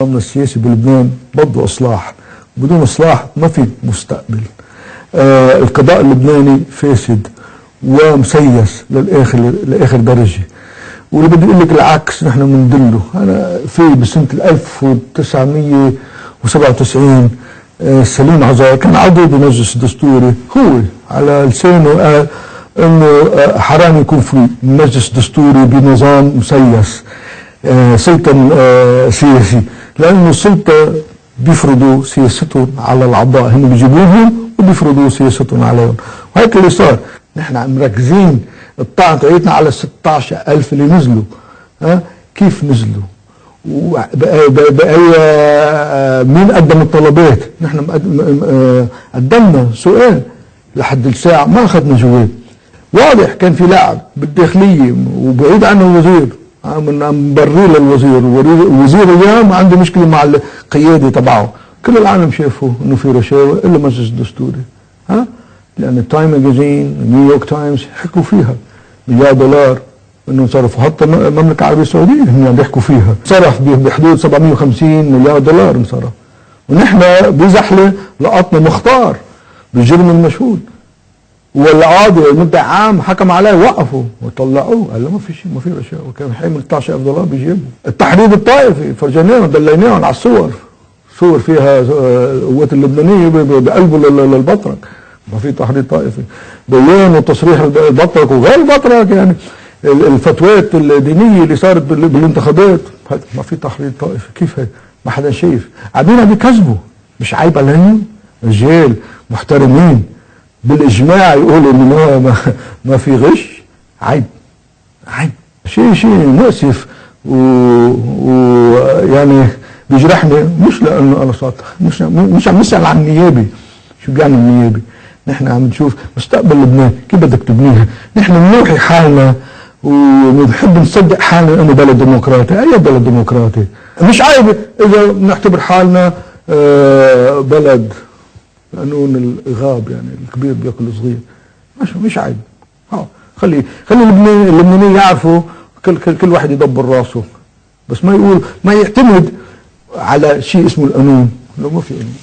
النظام السياسي بلبنان بده إصلاح، بدون إصلاح ما في مستقبل. القضاء اللبناني فاسد ومسيس لآخر درجة، واللي بدي أقول لك العكس نحن بندله. أنا في بسنة 1997 سليم عزار كان عضو بمجلس الدستوري، هو على لسانه قال انه حرام يكون في مجلس دستوري بنظام مسيس سلطة سياسي، لأنه السلطة بيفرضوا سياستهم على الأعضاء، هم بيجيبوهم وبيفرضوا سياستهم عليهم، وهيك اللي صار. نحن مركزين الطاقة تاعتنا على 16,000 اللي نزلوا. كيف نزلوا؟ بأي مين قدم الطلبات؟ نحن قدمنا سؤال لحد الساعة ما أخذنا جواب. واضح كان في لعب بالداخلية وبعيد عنه الوزير، عم بريه للوزير، الوزير اليوم عنده مشكلة مع القيادة تبعه. كل العالم شافوا انه في رشاوى الا مجلس الدستوري. لأن التايم ماجازين نيويورك تايمز حكوا فيها $1 مليار انه صرفوا، حتى المملكة العربية السعودية هم عم يحكوا فيها، صرف بحدود $750 مليار انصرف. ونحن بزحلة لقطنا مختار بالجرم المشهود، والقاضي مدة عام حكم عليه وقفوا وطلعوه، قال له ما في شيء، ما في رشاوى، وكان حامل $12,000 بيجيبه. التحريض الطائفي فرجيناهم دليناهم على الصور، صور فيها القوات اللبنانية بقلبوا للبطرك، ما في تحريض طائفي. بيان وتصريح البطرك وغير البطرك، يعني الفتوات الدينية اللي صارت بالانتخابات ما في تحريض طائفي. كيف هيك؟ ما حدا شايف. عم بيكذبوا، مش عيب عليهم؟ رجال محترمين بالاجماع يقولوا انه ما في غش. عيب شيء مؤسف، ويعني بيجرحني، مش لانه انا صوت، مش عم نسال عن النيابه، شو بيعني النيابه؟ نحن عم نشوف مستقبل لبنان كيف بدك تبنيها. نحن بنوحي حالنا وبنحب نصدق حالنا انه بلد ديمقراطي. اي بلد ديمقراطي؟ مش عيب اذا بنعتبر حالنا بلد قانون الغاب، يعني الكبير بياكل الصغير، مش عيب. خلي اللبنانيين يعرفوا، كل واحد يدبر راسه، بس ما يقول، ما يعتمد على شيء اسمه القانون. لو ما في قانون